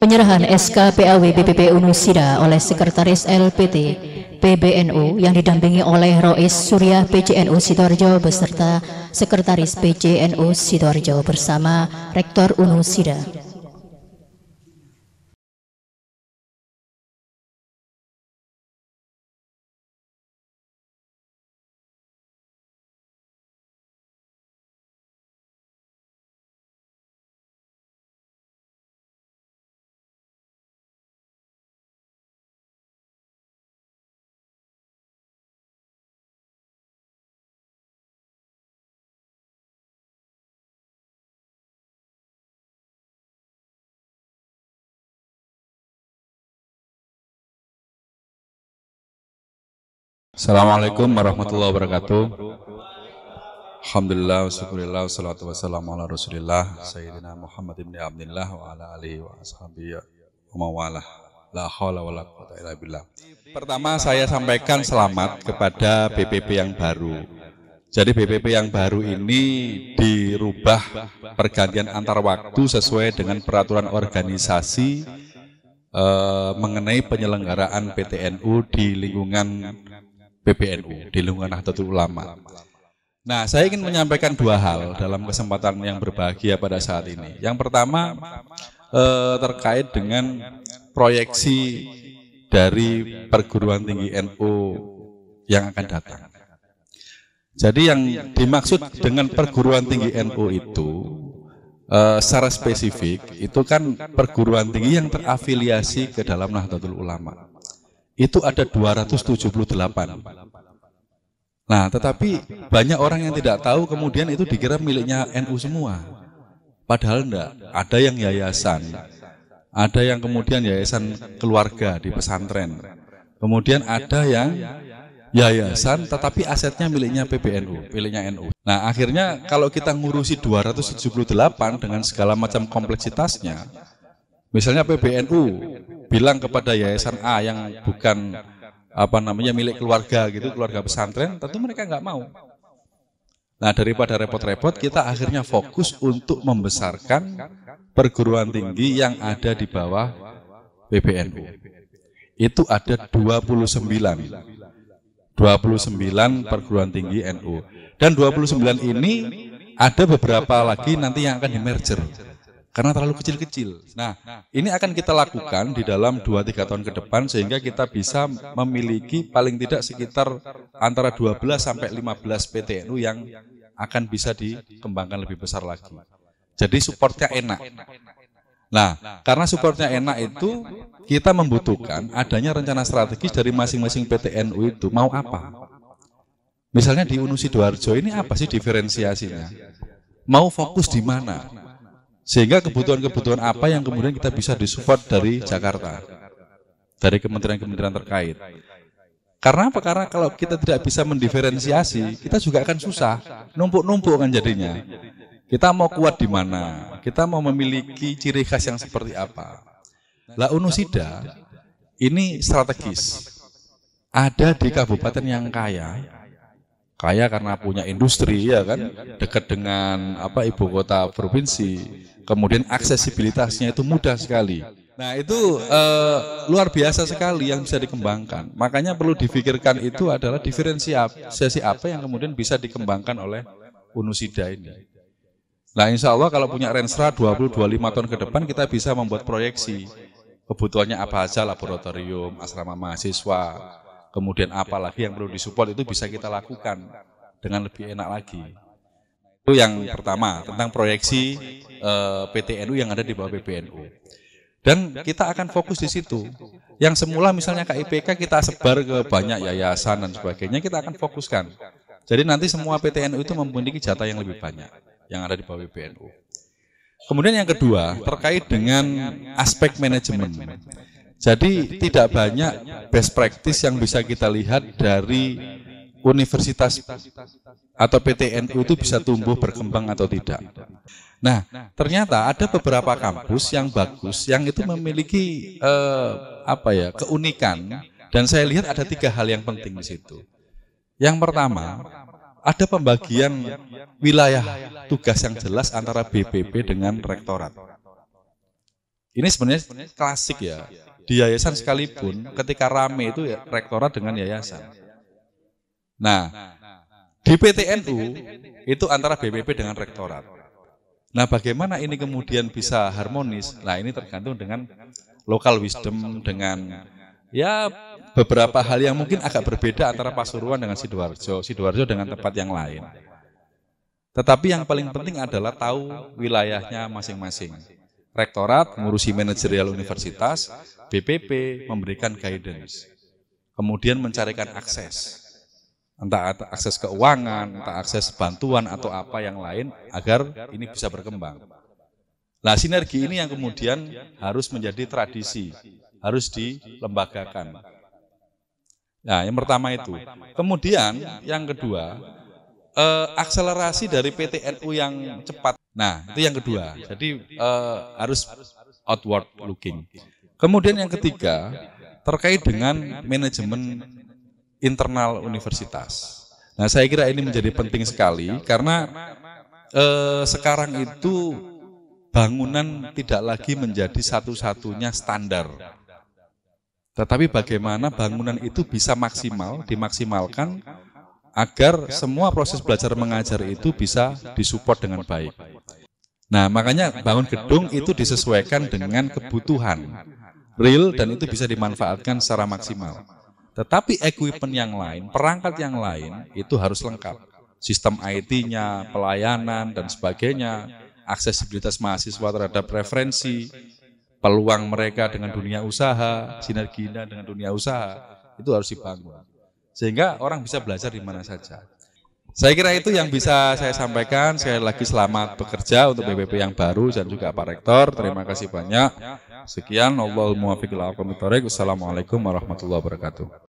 Penyerahan SK PAW BPP Unusida oleh Sekretaris LPT PBNU yang didampingi oleh Rois Surya PCNU Sidoarjo beserta Sekretaris PCNU Sidoarjo bersama Rektor Unusida. Assalamualaikum warahmatullahi wabarakatuh. Alhamdulillah, syukurillah, wassalatu wassalamu ala rasulillah Sayyidina Muhammad ibn Abdillah wa ala alihi wa ashabihi wa mawalah. La hawla wa la quwwata illa billah. Pertama saya sampaikan selamat kepada BPP yang baru. Jadi BPP yang baru ini dirubah pergantian antar waktu sesuai dengan peraturan organisasi mengenai penyelenggaraan PTNU di lingkungan PBNU, di lingkungan Nahdlatul Ulama. Nah, saya ingin menyampaikan dua hal dalam kesempatan yang berbahagia pada saat ini. Yang pertama terkait dengan proyeksi dari perguruan tinggi NU yang akan datang. Jadi yang dimaksud dengan perguruan tinggi NU itu secara spesifik itu kan perguruan tinggi yang terafiliasi ke dalam Nahdlatul Ulama. Itu ada 278. Nah, tetapi banyak orang yang tidak tahu kemudian itu dikira miliknya NU semua. Padahal enggak, ada yang yayasan, ada yang kemudian yayasan keluarga di pesantren. Kemudian ada yang yayasan tetapi asetnya miliknya PBNU, miliknya NU. Nah, akhirnya kalau kita ngurusi 278 dengan segala macam kompleksitasnya, misalnya PBNU bilang kepada yayasan A yang bukan milik keluarga gitu, keluarga pesantren, tentu mereka nggak mau. Nah, daripada repot-repot, kita akhirnya fokus untuk membesarkan perguruan tinggi yang ada di bawah PBNU. Itu ada 29 perguruan tinggi NU. Dan 29 ini ada beberapa lagi nanti yang akan di-merger karena terlalu kecil-kecil. Nah, ini akan kita lakukan di dalam 2-3 tahun ke depan sehingga kita bisa memiliki paling tidak sekitar antara 12 sampai 15 PTNU yang akan bisa dikembangkan lebih besar lagi. Jadi supportnya enak. Nah, karena supportnya enak itu kita membutuhkan adanya rencana strategis dari masing-masing PTNU itu mau apa. Misalnya di Unu Sidoarjo ini apa sih diferensiasinya? Mau fokus di mana? Sehingga kebutuhan-kebutuhan apa yang kemudian kita bisa disupport dari Jakarta, dari kementerian-kementerian terkait. Karena apa? Karena kalau kita tidak bisa mendiferensiasi, kita juga akan susah, numpuk-numpuk kan jadinya. Kita mau kuat di mana? Kita mau memiliki ciri khas yang seperti apa? Lah Unusida ini strategis. Ada di kabupaten yang kaya karena punya industri ya kan, dekat dengan ibu kota provinsi, kemudian aksesibilitasnya itu mudah sekali. Nah itu luar biasa sekali yang bisa dikembangkan. Makanya perlu difikirkan itu adalah diferensiasi apa yang kemudian bisa dikembangkan oleh Unusida ini. Nah insya Allah kalau punya renstra 20-25 tahun ke depan kita bisa membuat proyeksi kebutuhannya apa aja, laboratorium, asrama mahasiswa, kemudian apa lagi yang perlu disupport itu bisa kita lakukan dengan lebih enak lagi. Itu yang pertama tentang proyeksi PTNU yang ada di bawah PBNU. Dan kita akan fokus di situ. Yang semula misalnya KIPK kita sebar ke banyak yayasan dan sebagainya, kita akan fokuskan. Jadi nanti semua PTNU itu memiliki jatah yang lebih banyak yang ada di bawah PBNU. Kemudian yang kedua terkait dengan aspek manajemen. Jadi tidak banyak best practice yang bisa kita lihat dari universitas atau PTNU itu bisa tumbuh berkembang atau tidak. Nah, ternyata ada beberapa kampus yang bagus yang itu memiliki keunikan, dan saya lihat ada 3 hal yang penting di situ. Yang pertama, ada pembagian wilayah tugas yang jelas antara BPP dengan rektorat. Ini sebenarnya klasik ya. Di yayasan sekalipun ketika rame itu ya rektorat dengan yayasan. Nah, di PTNU itu antara BPP dengan rektorat. Nah, bagaimana ini kemudian bisa harmonis? Nah, ini tergantung dengan local wisdom, dengan ya beberapa hal yang mungkin agak berbeda antara Pasuruan dengan Sidoarjo, Sidoarjo dengan tempat yang lain. Tetapi yang paling penting adalah tahu wilayahnya masing-masing. Rektorat mengurusi manajerial universitas, BPP memberikan guidance. Kemudian mencarikan akses. Entah akses keuangan, entah akses bantuan atau apa yang lain agar ini bisa berkembang. Nah, sinergi ini yang kemudian harus menjadi tradisi, harus dilembagakan. Nah, yang pertama itu. Kemudian yang kedua, akselerasi dari PTNU yang cepat. Nah, itu yang kedua. Jadi harus outward looking. Kemudian yang ketiga, terkait dengan manajemen internal universitas. Nah, saya kira ini menjadi penting sekali karena sekarang itu bangunan tidak lagi menjadi satu-satunya standar. Tetapi bagaimana bangunan itu bisa dimaksimalkan agar semua proses belajar mengajar itu bisa disupport dengan baik. Nah, makanya bangun gedung itu disesuaikan dengan kebutuhan real dan itu bisa dimanfaatkan secara maksimal. Tetapi equipment yang lain, perangkat yang lain itu harus lengkap. Sistem IT-nya, pelayanan dan sebagainya, aksesibilitas mahasiswa terhadap referensi, peluang mereka dengan dunia usaha, sinerginya dengan dunia usaha, itu harus dibangun. Sehingga orang bisa belajar di mana saja. Saya kira itu yang bisa saya sampaikan. Sekali lagi selamat bekerja untuk BPP yang baru dan juga Pak Rektor. Terima kasih banyak. Sekian, Wallahul muwaffiq ila aqwamit thoriq. Wassalamualaikum warahmatullahi wabarakatuh.